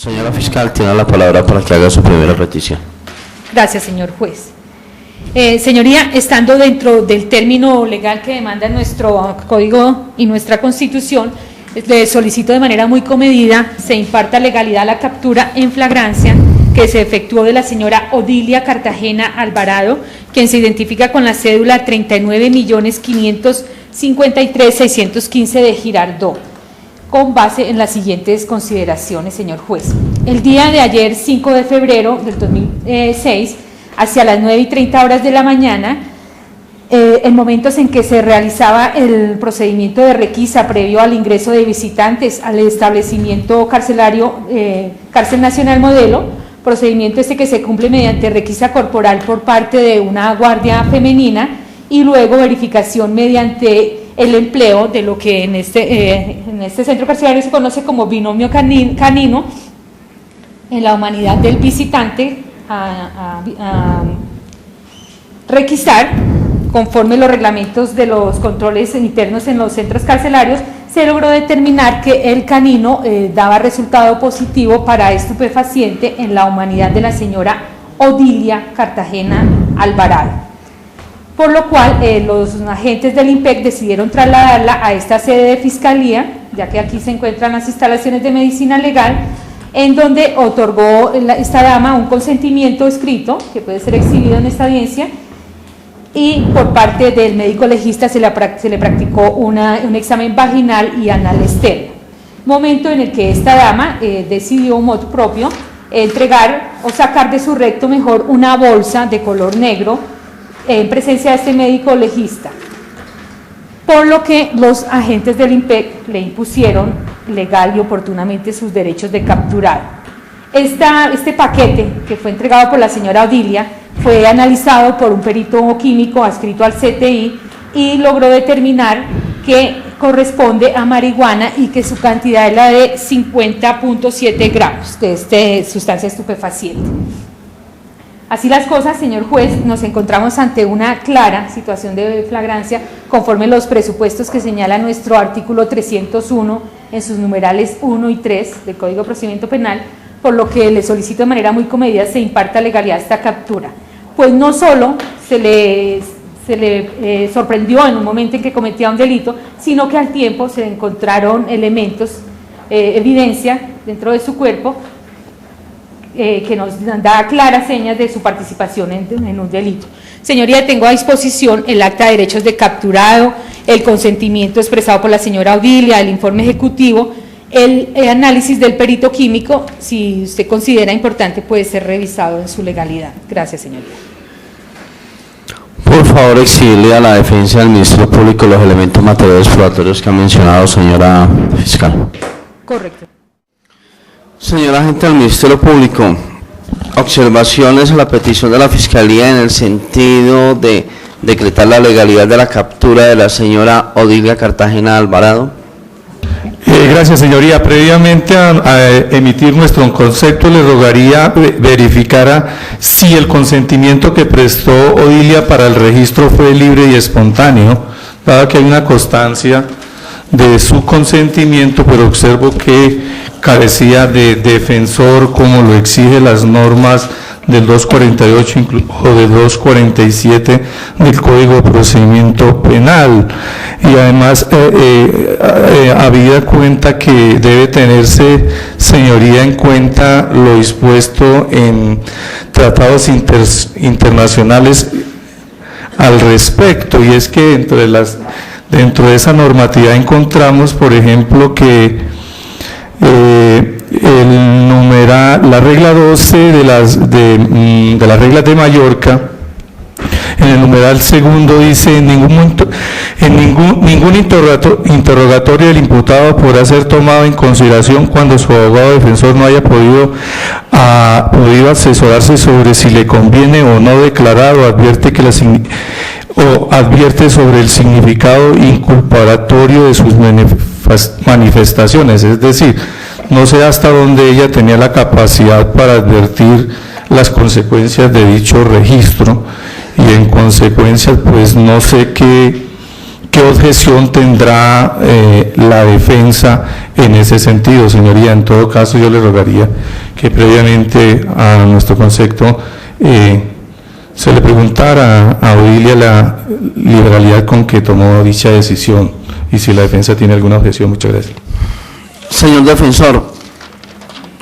Señora fiscal, tiene la palabra para que haga su primera petición. Gracias, señor juez. Señoría, estando dentro del término legal que demanda nuestro código y nuestra constitución, le solicito de manera muy comedida se imparta legalidad a la captura en flagrancia que se efectuó de la señora Odilia Cartagena Alvarado, quien se identifica con la cédula 39.553.615 de Girardot, con base en las siguientes consideraciones, señor juez. El día de ayer, 5 de febrero del 2006, hacia las 9:30 de la mañana, en momentos en que se realizaba el procedimiento de requisa previo al ingreso de visitantes al establecimiento carcelario Cárcel Nacional Modelo, procedimiento que se cumple mediante requisa corporal por parte de una guardia femenina y luego verificación mediante el empleo de lo que en este centro carcelario se conoce como binomio canino en la humanidad del visitante a requisar. Conforme los reglamentos de los controles internos en los centros carcelarios, se logró determinar que el canino daba resultado positivo para estupefaciente en la humanidad de la señora Odilia Cartagena Alvarado, por lo cual los agentes del IMPEC decidieron trasladarla a esta sede de fiscalía, ya que aquí se encuentran las instalaciones de medicina legal, en donde otorgó esta dama un consentimiento escrito que puede ser exhibido en esta audiencia, y por parte del médico legista se le practicó un examen vaginal y anal externo, momento en el que esta dama decidió motu propio entregar o sacar de su recto mejor una bolsa de color negro en presencia de este médico legista, por lo que los agentes del IMPEC le impusieron legal y oportunamente sus derechos de capturado. Este paquete que fue entregado por la señora Odilia fue analizado por un perito químico adscrito al CTI y logró determinar que corresponde a marihuana y que su cantidad es la de 50.7 gramos de esta sustancia estupefaciente. Así las cosas, señor juez, nos encontramos ante una clara situación de flagrancia conforme los presupuestos que señala nuestro artículo 301 en sus numerales 1 y 3 del Código de Procedimiento Penal, por lo que le solicito de manera muy comedida se imparta legalidad a esta captura. Pues no solo se le sorprendió en un momento en que cometía un delito, sino que al tiempo se encontraron elementos, evidencia dentro de su cuerpo que nos da claras señas de su participación en un delito. Señoría, tengo a disposición el acta de derechos de capturado, el consentimiento expresado por la señora Odilia, el informe ejecutivo, el análisis del perito químico, si usted considera importante, puede ser revisado en su legalidad. Gracias, señoría. Por favor, exhibirle a la defensa del Ministerio Público los elementos materiales probatorios que ha mencionado, señora fiscal. Correcto. Señora agente del Ministerio Público, observaciones a la petición de la Fiscalía en el sentido de decretar la legalidad de la captura de la señora Odilia Cartagena Alvarado. Gracias, señoría. Previamente a emitir nuestro concepto, le rogaría verificara si el consentimiento que prestó Odilia para el registro fue libre y espontáneo, dado que hay una constancia de su consentimiento, pero observo que carecía de defensor como lo exigen las normas del 248 o del 247 del Código de Procedimiento Penal, y además habida cuenta que debe tenerse, señoría, en cuenta lo dispuesto en tratados internacionales al respecto, y es que dentro de esa normatividad encontramos, por ejemplo, que la regla 12 de las reglas de Mallorca, en el numeral segundo dice: ningún interrogatorio del imputado podrá ser tomado en consideración cuando su abogado defensor no haya podido asesorarse sobre si le conviene o no declarar, o advierte sobre el significado inculpatorio de sus manifestaciones, es decir, no sé hasta dónde ella tenía la capacidad para advertir las consecuencias de dicho registro, y en consecuencia pues no sé qué ¿qué objeción tendrá la defensa en ese sentido, señoría? En todo caso, yo le rogaría que previamente a nuestro concepto se le preguntara a Odilia la liberalidad con que tomó dicha decisión y si la defensa tiene alguna objeción. Muchas gracias. Señor defensor,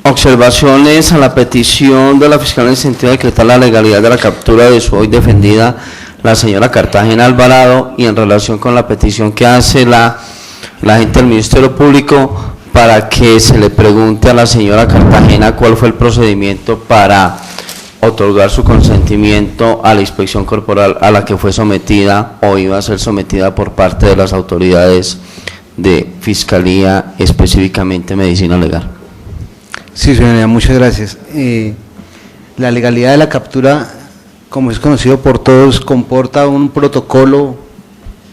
observaciones a la petición de la fiscal en el sentido de decretar la legalidad de la captura de su hoy defendida, la señora Cartagena Alvarado, y en relación con la petición que hace la gente del Ministerio Público para que se le pregunte a la señora Cartagena cuál fue el procedimiento para otorgar su consentimiento a la inspección corporal a la que fue sometida o iba a ser sometida por parte de las autoridades de Fiscalía, específicamente Medicina Legal. Sí, señoría, muchas gracias. La legalidad de la captura, como es conocido por todos, comporta un protocolo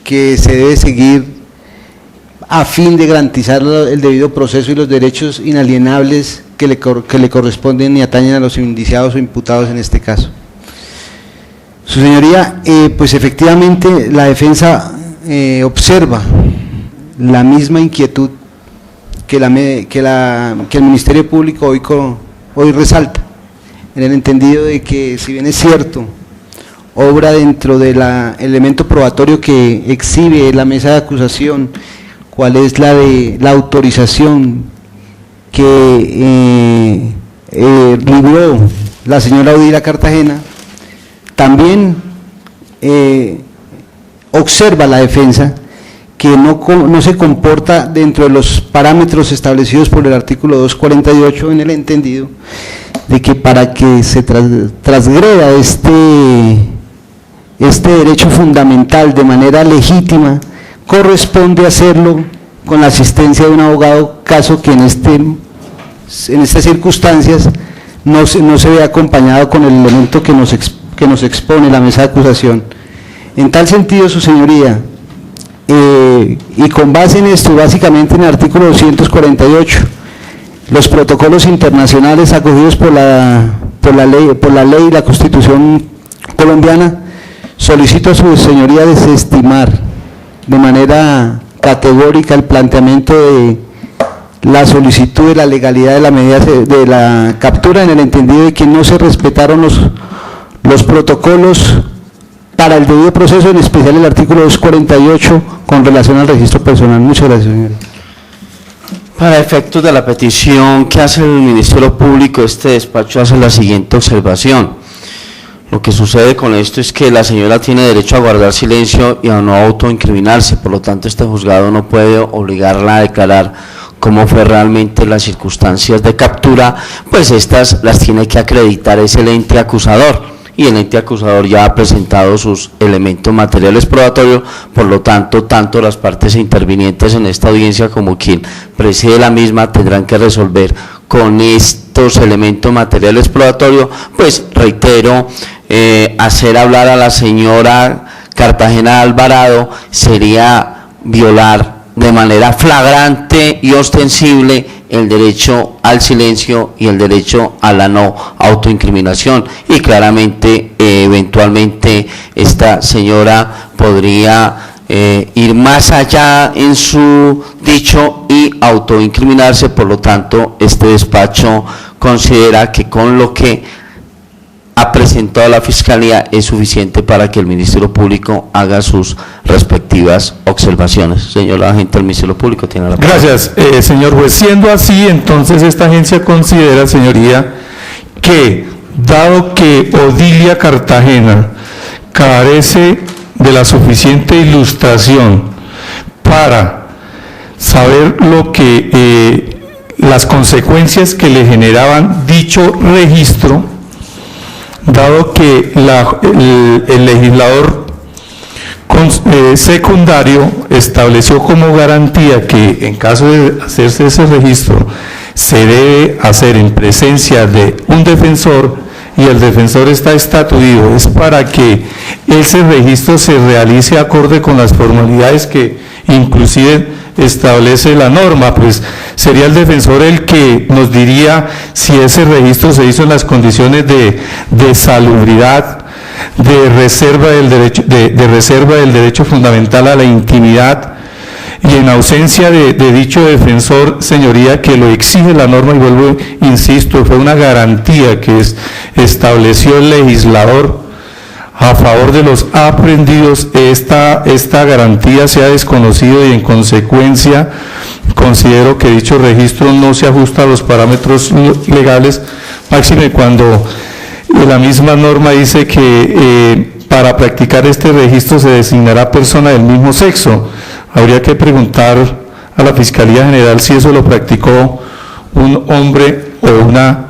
que se debe seguir a fin de garantizar el debido proceso y los derechos inalienables que le corresponden y atañen a los indiciados o imputados en este caso. Su señoría, pues efectivamente la defensa observa la misma inquietud que el Ministerio Público hoy resalta, en el entendido de que, si bien es cierto, obra dentro del elemento probatorio que exhibe la mesa de acusación, cuál es la de la autorización que libró la señora Odilia Cartagena, también observa la defensa que no se comporta dentro de los parámetros establecidos por el artículo 248, en el entendido de que para que se transgreda este derecho fundamental de manera legítima, corresponde hacerlo con la asistencia de un abogado, caso que en estas circunstancias no se ve acompañado con el elemento que nos expone la mesa de acusación. En tal sentido, su señoría, y con base en esto, básicamente en el artículo 248, los protocolos internacionales acogidos por la ley y la Constitución colombiana, solicito a su señoría desestimar de manera categórica el planteamiento de la solicitud de la legalidad de la medida de la captura, en el entendido de que no se respetaron los protocolos para el debido proceso, en especial el artículo 248 con relación al registro personal. Muchas gracias, señora. Para efectos de la petición que hace el Ministerio Público, este despacho hace la siguiente observación. Lo que sucede con esto es que la señora tiene derecho a guardar silencio y a no autoincriminarse, por lo tanto este juzgado no puede obligarla a declarar cómo fue realmente las circunstancias de captura, pues estas las tiene que acreditar es el ente acusador, y el ente acusador ya ha presentado sus elementos materiales probatorios, por lo tanto, tanto las partes intervinientes en esta audiencia como quien preside la misma tendrán que resolver con estos elementos materiales probatorios. Pues reitero, hacer hablar a la señora Cartagena Alvarado sería violar de manera flagrante y ostensible el derecho al silencio y el derecho a la no autoincriminación, y claramente eventualmente esta señora podría ir más allá en su dicho y autoincriminarse. Por lo tanto, este despacho considera que con lo que ha presentado la Fiscalía es suficiente para que el Ministerio Público haga sus respectivas observaciones. Señor agente del Ministerio Público, tiene la palabra. Gracias, señor juez. Siendo así, entonces esta agencia considera, señoría, que dado que Odilia Cartagena carece de la suficiente ilustración para saber lo que las consecuencias que le generaban dicho registro, dado que el legislador secundario estableció como garantía que en caso de hacerse ese registro se debe hacer en presencia de un defensor, y el defensor está estatuido, es para que ese registro se realice acorde con las formalidades que inclusive establece la norma, pues sería el defensor el que nos diría si ese registro se hizo en las condiciones de salubridad, de reserva del derecho fundamental a la intimidad, y en ausencia de dicho defensor, señoría, que lo exige la norma, y vuelvo, insisto, fue una garantía que estableció el legislador a favor de los aprendidos, esta garantía se ha desconocido, y en consecuencia considero que dicho registro no se ajusta a los parámetros legales, máxime cuando la misma norma dice que para practicar este registro se designará persona del mismo sexo. Habría que preguntar a la Fiscalía General si eso lo practicó un hombre o una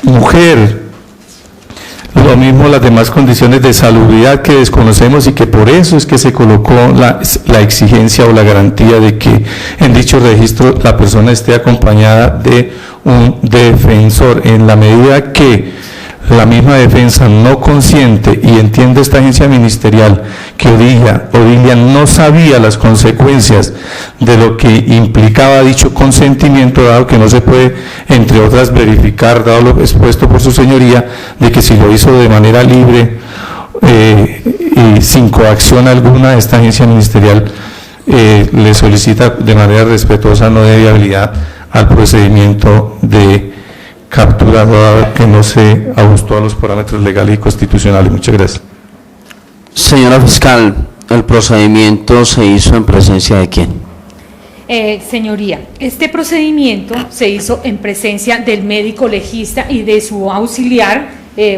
mujer. Lo mismo las demás condiciones de salubridad que desconocemos, y que por eso es que se colocó la exigencia o la garantía de que en dicho registro la persona esté acompañada de un defensor. En la medida que la misma defensa no consiente y entiende esta agencia ministerial que Odilia no sabía las consecuencias de lo que implicaba dicho consentimiento, dado que no se puede, entre otras, verificar, dado lo expuesto por su señoría, de que si lo hizo de manera libre y sin coacción alguna, esta agencia ministerial le solicita de manera respetuosa no de viabilidad al procedimiento de captura, dado que no se ajustó a los parámetros legales y constitucionales. Muchas gracias. Señora fiscal, ¿el procedimiento se hizo en presencia de quién? Señoría, este procedimiento se hizo en presencia del médico legista y de su auxiliar,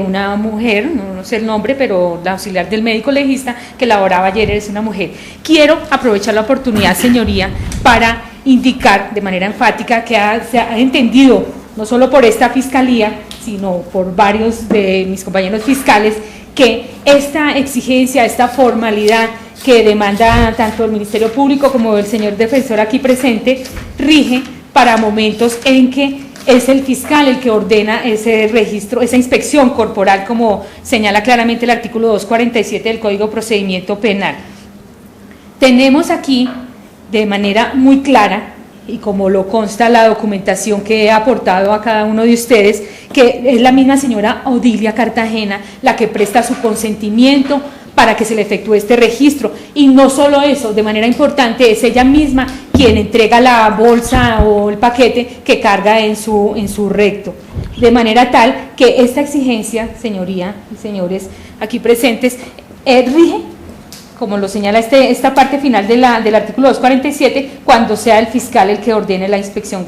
una mujer, no sé el nombre, pero la auxiliar del médico legista que laboraba ayer es una mujer. Quiero aprovechar la oportunidad, señoría, para indicar de manera enfática que se ha entendido, no solo por esta fiscalía, sino por varios de mis compañeros fiscales, que esta exigencia, esta formalidad que demanda tanto el Ministerio Público como el señor defensor aquí presente, rige para momentos en que es el fiscal el que ordena ese registro, esa inspección corporal, como señala claramente el artículo 247 del Código de Procedimiento Penal. Tenemos aquí de manera muy clara, y como lo consta la documentación que he aportado a cada uno de ustedes, que es la misma señora Odilia Cartagena la que presta su consentimiento para que se le efectúe este registro, y no solo eso, de manera importante, es ella misma quien entrega la bolsa o el paquete que carga en su recto, de manera tal que esta exigencia, señoría y señores aquí presentes, rige, como lo señala esta parte final del artículo 247, cuando sea el fiscal el que ordene la inspección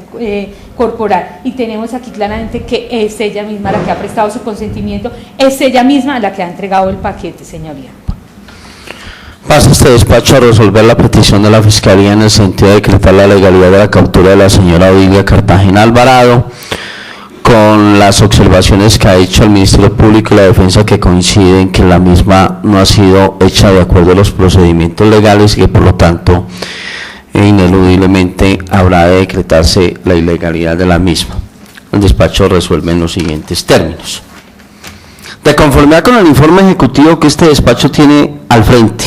corporal. Y tenemos aquí claramente que es ella misma la que ha prestado su consentimiento, es ella misma la que ha entregado el paquete, señoría. ¿Pasa este despacho a resolver la petición de la Fiscalía en el sentido de decretar la legalidad de la captura de la señora Odilia Cartagena Alvarado, con las observaciones que ha hecho el Ministerio Público y la defensa, que coinciden que la misma no ha sido hecha de acuerdo a los procedimientos legales y que por lo tanto ineludiblemente habrá de decretarse la ilegalidad de la misma? El despacho resuelve en los siguientes términos. De conformidad con el informe ejecutivo que este despacho tiene al frente,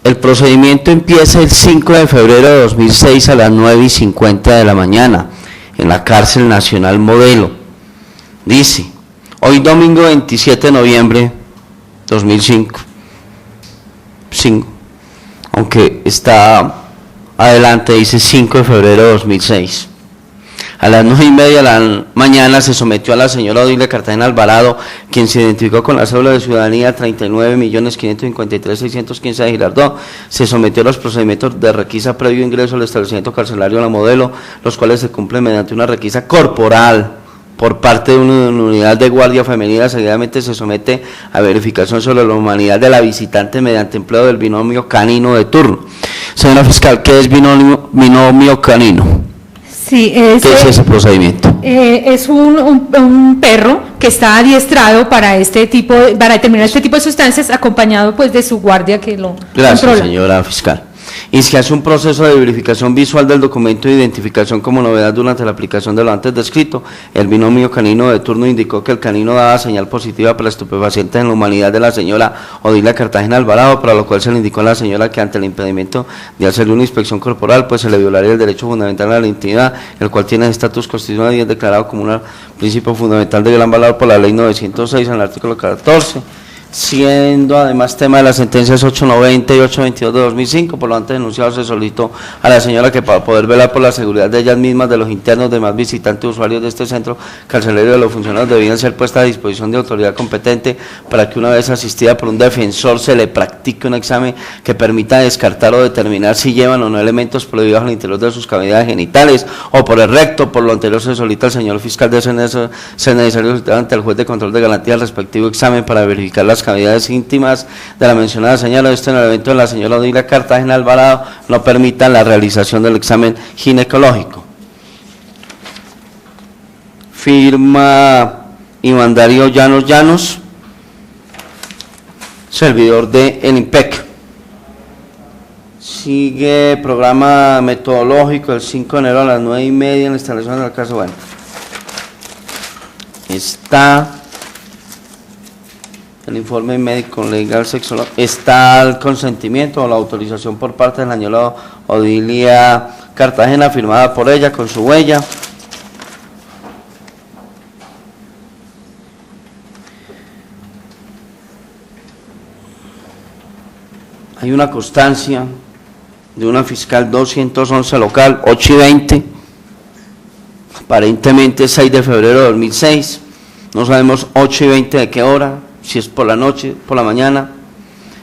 el procedimiento empieza el 5 de febrero de 2006 a las 9:50 de la mañana en la Cárcel Nacional Modelo. Dice, hoy domingo 27 de noviembre 2005, aunque está adelante dice 5 de febrero de 2006. A las 9:30 de la mañana se sometió a la señora Odilia Cartagena Alvarado, quien se identificó con la cédula de ciudadanía 39.553.615 de Girardot. Se sometió a los procedimientos de requisa previo ingreso al establecimiento carcelario La Modelo, los cuales se cumplen mediante una requisa corporal por parte de una unidad de guardia femenina. Seguidamente se somete a verificación sobre la humanidad de la visitante mediante empleo del binomio canino de turno. Señora fiscal, ¿qué es binomio canino? Sí, ¿Qué es ese procedimiento? Es un perro que está adiestrado para para determinar este tipo de sustancias, acompañado pues de su guardia que lo Gracias, controla. señora fiscal. y se hace un proceso de verificación visual del documento de identificación como novedad durante la aplicación de lo antes descrito. El binomio canino de turno indicó que el canino daba señal positiva para estupefacientes en la humanidad de la señora Odilia Cartagena Alvarado, para lo cual se le indicó a la señora que ante el impedimento de hacerle una inspección corporal, pues se le violaría el derecho fundamental a la intimidad, el cual tiene estatus constitucional y es declarado como un principio fundamental de gran valor por la ley 906 en el artículo 14. Siendo además tema de las sentencias 890 y 822 de 2005, por lo antes denunciado, se solicitó a la señora que para poder velar por la seguridad de ellas mismas, de los internos, demás visitantes, usuarios de este centro carcelario, de los funcionarios, debían ser puestas a disposición de autoridad competente para que una vez asistida por un defensor se le practique un examen que permita descartar o determinar si llevan o no elementos prohibidos al interior de sus cavidades genitales o por el recto. Por lo anterior se solicita al señor fiscal de ser necesario solicitar ante el juez de control de garantía el respectivo examen para verificar las cavidades íntimas de la mencionada señora. Esto en el evento de la señora Odilia Cartagena Alvarado no permita la realización del examen ginecológico. Firma Iván Darío Llanos, servidor de el IMPEC. Sigue programa metodológico el 5 de enero a las 9:30 en la instalación del caso. Bueno, está el informe médico legal sexológico, está el consentimiento o la autorización por parte de la señora Odilia Cartagena, firmada por ella con su huella. Hay una constancia de una fiscal 211 local, 8:20, aparentemente 6 de febrero de 2006, no sabemos 8:20 de qué hora, si es por la noche, por la mañana,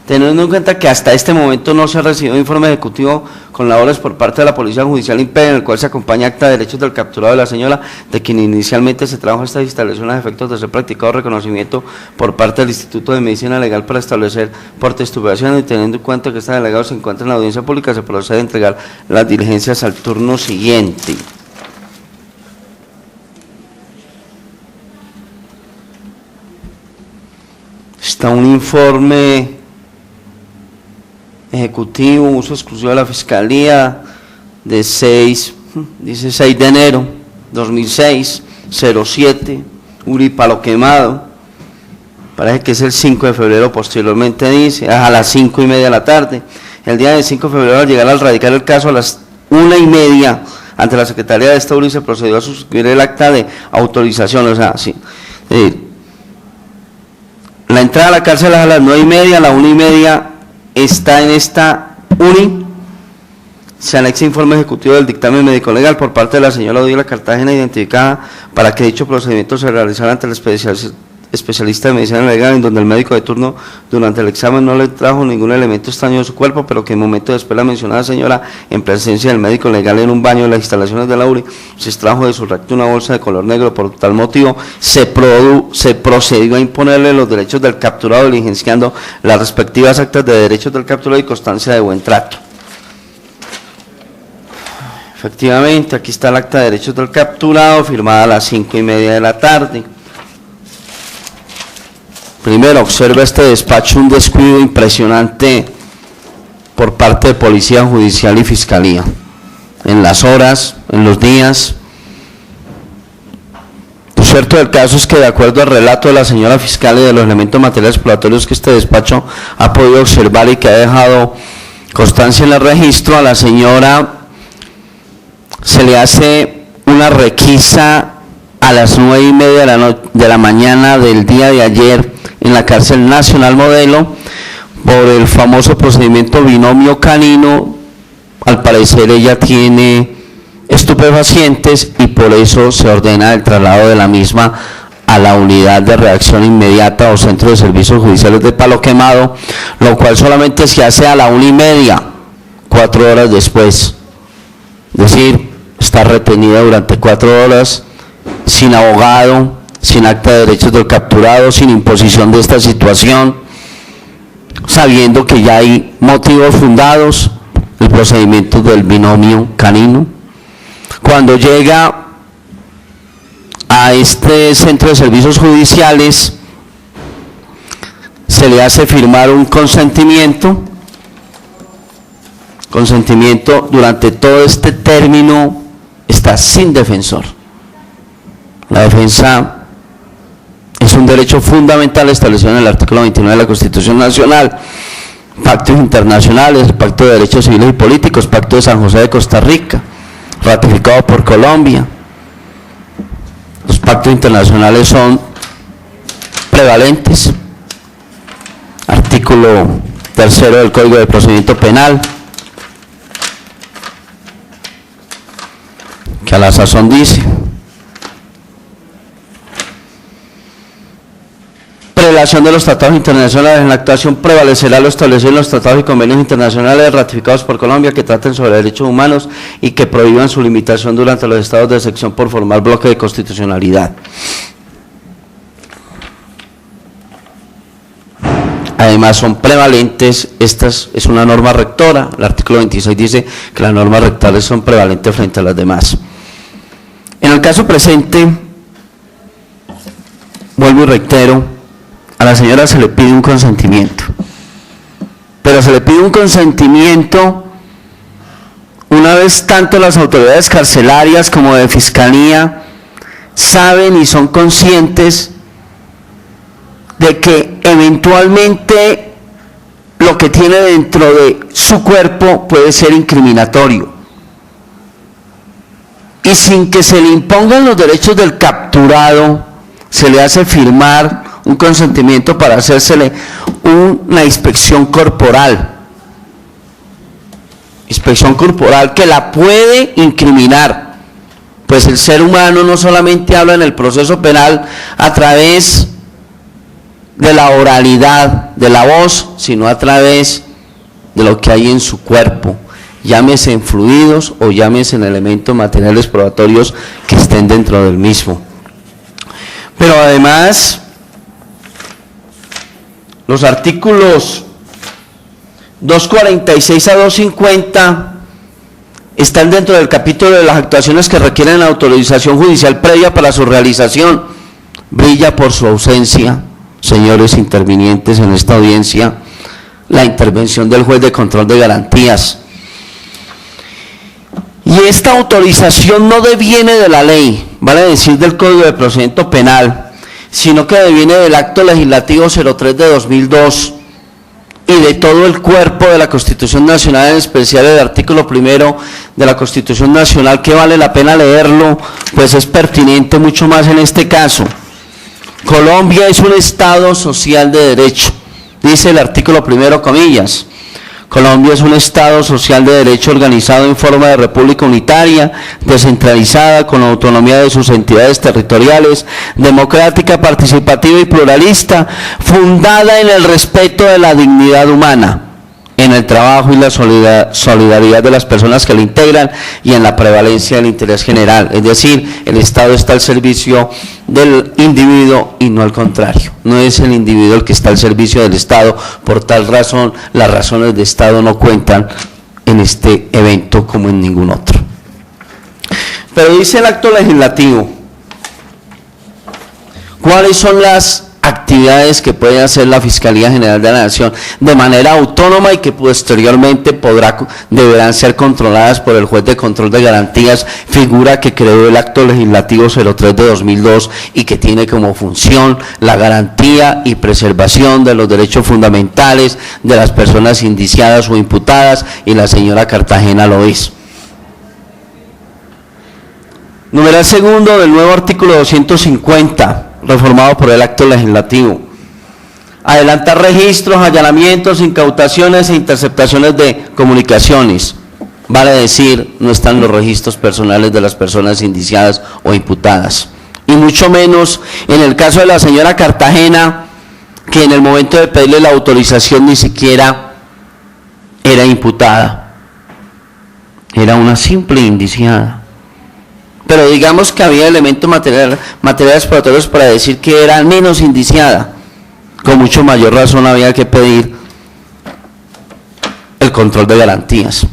teniendo en cuenta que hasta este momento no se ha recibido informe ejecutivo con labores por parte de la Policía Judicial IMPEC, en el cual se acompaña acta de derechos del capturado de la señora, de quien inicialmente se trajo estas instalaciones a efectos de ser practicado reconocimiento por parte del Instituto de Medicina Legal para establecer porte de estupefacientes, y teniendo en cuenta que este delegado se encuentra en la audiencia pública, se procede a entregar las diligencias al turno siguiente. Está un informe ejecutivo, uso exclusivo de la Fiscalía, de 6 de enero 2006, 07, Palo Quemado, parece que es el 5 de febrero, posteriormente dice, a las 5:30 de la tarde. El día del 5 de febrero, al llegar al radicar el caso a las 1:30, ante la Secretaría de Estado, se procedió a suscribir el acta de autorización, o sea, sí. La entrada a la cárcel es a las 9:30, a la 1:30 está en esta UNI, se anexa informe ejecutivo del dictamen médico legal por parte de la señora Odilia Cartagena, identificada para que dicho procedimiento se realizara ante el especialista de medicina legal, en donde el médico de turno durante el examen no le trajo ningún elemento extraño de su cuerpo, pero que en momento después la mencionada señora, en presencia del médico legal en un baño de las instalaciones de la URI, se extrajo de su recto una bolsa de color negro. Por tal motivo se procedió a imponerle los derechos del capturado, diligenciando las respectivas actas de derechos del capturado y constancia de buen trato. Efectivamente, aquí está el acta de derechos del capturado, firmada a las 5:30 de la tarde. Primero, observa este despacho un descuido impresionante por parte de Policía Judicial y Fiscalía, en las horas, en los días. Lo cierto del caso es que, de acuerdo al relato de la señora fiscal y de los elementos materiales exploratorios que este despacho ha podido observar y que ha dejado constancia en el registro, a la señora se le hace una requisa a las 9:30 de la mañana del día de ayer en la cárcel Nacional Modelo por el famoso procedimiento binomio canino. Al parecer ella tiene estupefacientes y por eso se ordena el traslado de la misma a la unidad de reacción inmediata o centro de servicios judiciales de Palo Quemado, lo cual solamente se hace a la 1:30, 4 horas después. Es decir, está retenida durante 4 horas, sin abogado, sin acta de derechos del capturado, sin imposición de esta situación, sabiendo que ya hay motivos fundados, el procedimiento del binomio canino. Cuando llega a este centro de servicios judiciales, se le hace firmar un consentimiento consentimiento durante todo este término está sin defensor. La defensa es un derecho fundamental establecido en el artículo 29 de la Constitución Nacional, pactos internacionales, el Pacto de Derechos Civiles y Políticos, Pacto de San José de Costa Rica, ratificado por Colombia. Los pactos internacionales son prevalentes. Artículo 3 del Código de Procedimiento Penal, que a la sazón dice: prelación de los tratados internacionales. En la actuación prevalecerá lo establecido en los tratados y convenios internacionales ratificados por Colombia que traten sobre derechos humanos y que prohíban su limitación durante los estados de excepción por formar bloque de constitucionalidad. Además son prevalentes, esta es una norma rectora, el artículo 26 dice que las normas rectores son prevalentes frente a las demás. En el caso presente, vuelvo y reitero, a la señora se le pide un consentimiento, pero se le pide un consentimiento una vez tanto las autoridades carcelarias como de fiscalía saben y son conscientes de que eventualmente lo que tiene dentro de su cuerpo puede ser incriminatorio. Y sin que se le impongan los derechos del capturado, se le hace firmar un consentimiento para hacérsele una inspección corporal. Inspección corporal que la puede incriminar, pues el ser humano no solamente habla en el proceso penal a través de la oralidad, de la voz, sino a través de lo que hay en su cuerpo, llámese en fluidos o llámese en elementos materiales probatorios que estén dentro del mismo. Pero además, los artículos 246 a 250 están dentro del capítulo de las actuaciones que requieren la autorización judicial previa para su realización. Brilla por su ausencia, señores intervinientes en esta audiencia, la intervención del juez de control de garantías. Y esta autorización no deviene de la ley, vale decir del Código de Procedimiento Penal, sino que deviene del Acto Legislativo 03 de 2002 y de todo el cuerpo de la Constitución Nacional, en especial el artículo 1 de la Constitución Nacional, que vale la pena leerlo, pues es pertinente mucho más en este caso. Colombia es un Estado social de derecho, dice el artículo 1, comillas. Colombia es un Estado social de derecho organizado en forma de república unitaria, descentralizada, con autonomía de sus entidades territoriales, democrática, participativa y pluralista, fundada en el respeto de la dignidad humana, en el trabajo y la solidaridad de las personas que lo integran y en la prevalencia del interés general. Es decir, el Estado está al servicio del individuo y no al contrario. No es el individuo el que está al servicio del Estado. Por tal razón, las razones de Estado no cuentan en este evento como en ningún otro. Pero dice el acto legislativo, ¿cuáles son las actividades que puede hacer la Fiscalía General de la Nación de manera autónoma y que posteriormente deberán ser controladas por el juez de control de garantías, figura que creó el Acto Legislativo 03 de 2002 y que tiene como función la garantía y preservación de los derechos fundamentales de las personas indiciadas o imputadas, y la señora Cartagena lo es? Numeral segundo del nuevo artículo 250, reformado por el acto legislativo. Adelantar registros, allanamientos, incautaciones e interceptaciones de comunicaciones. Vale decir, no están los registros personales de las personas indiciadas o imputadas. Y mucho menos en el caso de la señora Cartagena, que en el momento de pedirle la autorización ni siquiera era imputada. Era una simple indiciada. Pero digamos que había elementos materiales probatorios para decir que era menos indiciada. Con mucho mayor razón había que pedir el control de garantías.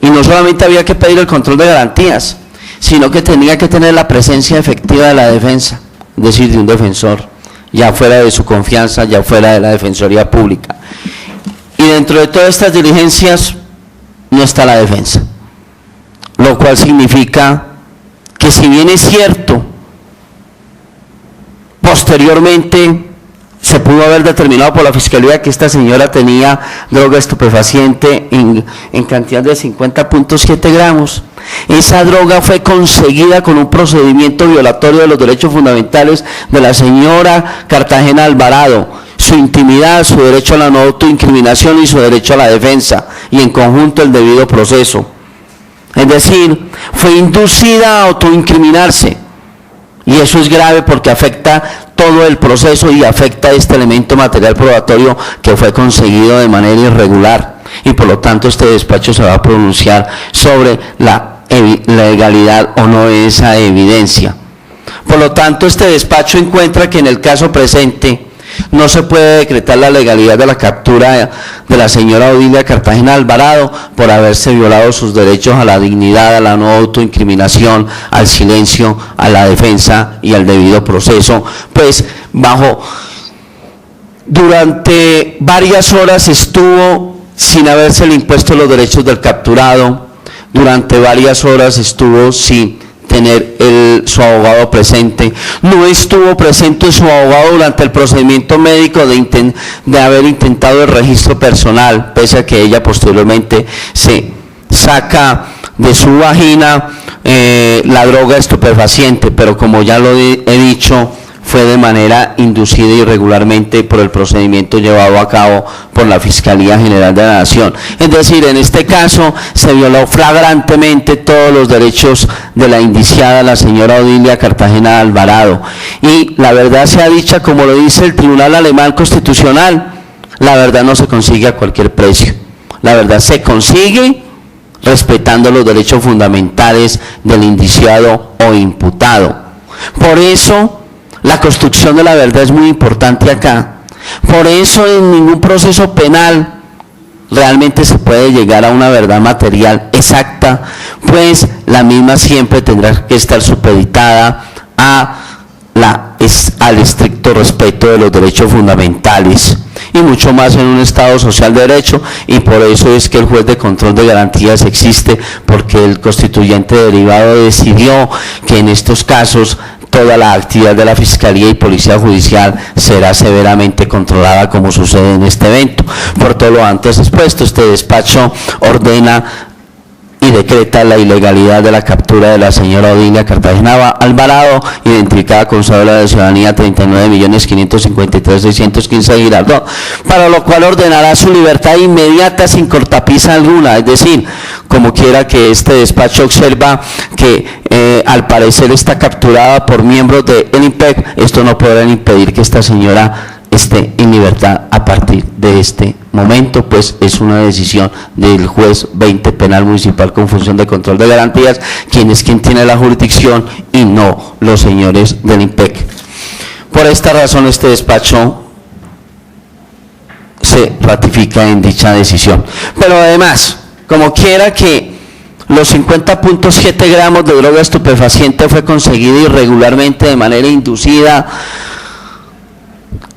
Y no solamente había que pedir el control de garantías, sino que tenía que tener la presencia efectiva de la defensa, es decir, de un defensor, ya fuera de su confianza, ya fuera de la Defensoría Pública. Y dentro de todas estas diligencias, no está la defensa. Lo cual significa que si bien es cierto, posteriormente se pudo haber determinado por la Fiscalía que esta señora tenía droga estupefaciente en cantidad de 50.7 gramos. Esa droga fue conseguida con un procedimiento violatorio de los derechos fundamentales de la señora Cartagena Alvarado, su intimidad, su derecho a la no autoincriminación y su derecho a la defensa, y en conjunto el debido proceso. Es decir, fue inducida a autoincriminarse, y eso es grave porque afecta todo el proceso y afecta este elemento material probatorio que fue conseguido de manera irregular, y por lo tanto este despacho se va a pronunciar sobre la legalidad o no de esa evidencia. Por lo tanto, este despacho encuentra que en el caso presente no se puede decretar la legalidad de la captura de la señora Odilia Cartagena Alvarado por haberse violado sus derechos a la dignidad, a la no autoincriminación, al silencio, a la defensa y al debido proceso, pues durante varias horas estuvo sin habérsele impuesto los derechos del capturado, durante varias horas estuvo sin tener su abogado presente, no estuvo presente su abogado durante el procedimiento médico de haber intentado el registro personal, pese a que ella posteriormente se saca de su vagina la droga estupefaciente, pero como ya lo he dicho, fue de manera inducida irregularmente por el procedimiento llevado a cabo por la Fiscalía General de la Nación. Es decir, en este caso se violó flagrantemente todos los derechos de la indiciada, la señora Odilia Cartagena Alvarado. Y la verdad sea dicha, como lo dice el Tribunal Alemán Constitucional, la verdad no se consigue a cualquier precio. La verdad se consigue respetando los derechos fundamentales del indiciado o imputado. Por eso, la construcción de la verdad es muy importante acá. Por eso en ningún proceso penal realmente se puede llegar a una verdad material exacta, pues la misma siempre tendrá que estar supeditada al estricto respeto de los derechos fundamentales, y mucho más en un Estado social de derecho, y por eso es que el juez de control de garantías existe, porque el constituyente derivado decidió que en estos casos toda la actividad de la Fiscalía y Policía Judicial será severamente controlada, como sucede en este evento. Por todo lo antes expuesto, este despacho ordena y decreta la ilegalidad de la captura de la señora Odilia Cartagena Alvarado, identificada con cédula de ciudadanía 39.553.615 Girardot, para lo cual ordenará su libertad inmediata sin cortapisa alguna. Es decir, como quiera que este despacho observa que al parecer está capturada por miembros del IMPEC, esto no podrá impedir que esta señora esté en libertad a partir de este momento, pues es una decisión del juez 20 penal municipal con función de control de garantías, quien tiene la jurisdicción, y no los señores del IMPEC. Por esta razón este despacho se ratifica en dicha decisión. Pero además, como quiera que los 50.7 gramos de droga estupefaciente fue conseguida irregularmente de manera inducida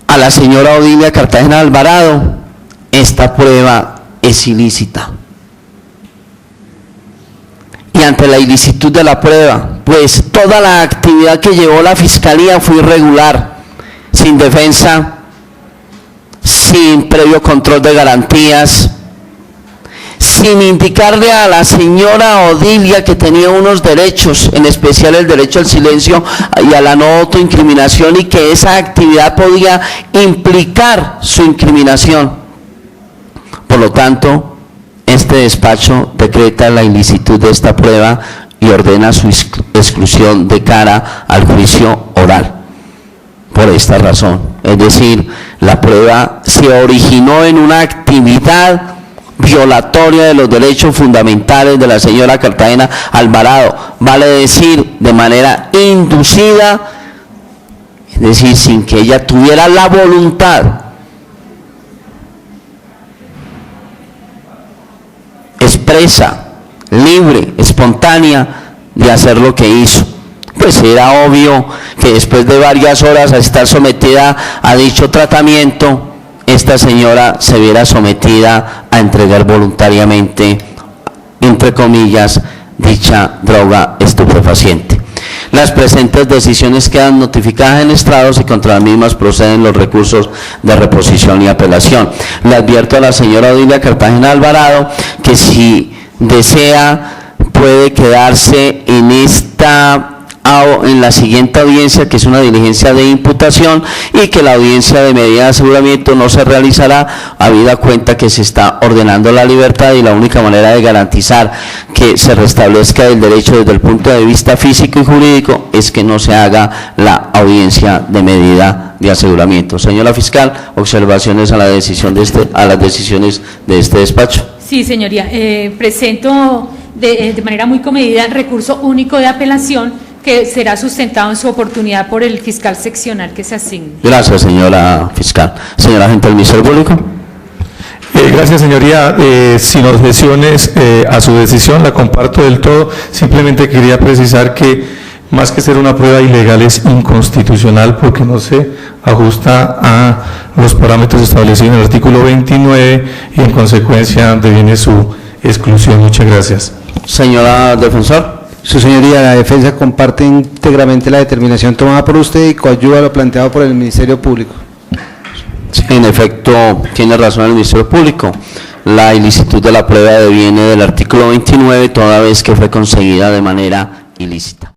a la señora Odilia Cartagena Alvarado, esta prueba es ilícita. Y ante la ilicitud de la prueba, pues toda la actividad que llevó la Fiscalía fue irregular, sin defensa, sin previo control de garantías, sin indicarle a la señora Odilia que tenía unos derechos, en especial el derecho al silencio y a la no autoincriminación, y que esa actividad podía implicar su incriminación. Por lo tanto, este despacho decreta la ilicitud de esta prueba y ordena su exclusión de cara al juicio oral. Por esta razón, es decir, la prueba se originó en una actividad violatoria de los derechos fundamentales de la señora Cartagena Alvarado, vale decir, de manera inducida, es decir, sin que ella tuviera la voluntad expresa, libre, espontánea de hacer lo que hizo. Pues era obvio que después de varias horas a estar sometida a dicho tratamiento, esta señora se viera sometida a entregar voluntariamente entre comillas, dicha droga estupefaciente. Las presentes decisiones quedan notificadas en estrados y contra las mismas proceden los recursos de reposición y apelación. Le advierto a la señora Odilia Cartagena Alvarado que si desea puede quedarse en la siguiente audiencia, que es una diligencia de imputación, y que la audiencia de medida de aseguramiento no se realizará habida cuenta que se está ordenando la libertad y la única manera de garantizar que se restablezca el derecho desde el punto de vista físico y jurídico es que no se haga la audiencia de medida de aseguramiento. Señora fiscal, observaciones a la decisión a las decisiones de este despacho. Sí, señoría. Presento de manera muy comedida el recurso único de apelación que será sustentado en su oportunidad por el fiscal seccional que se asigne. Gracias, señora fiscal. Señora agente del Ministerio Público. Gracias, señoría. Sin objeciones a su decisión, la comparto del todo. Simplemente quería precisar que, más que ser una prueba ilegal, es inconstitucional porque no se ajusta a los parámetros establecidos en el artículo 29 y en consecuencia deviene su exclusión. Muchas gracias. Señora defensor. Su señoría, la defensa comparte íntegramente la determinación tomada por usted y coadyuva lo planteado por el Ministerio Público. Sí, en efecto, tiene razón el Ministerio Público. La ilicitud de la prueba deviene del artículo 29 toda vez que fue conseguida de manera ilícita.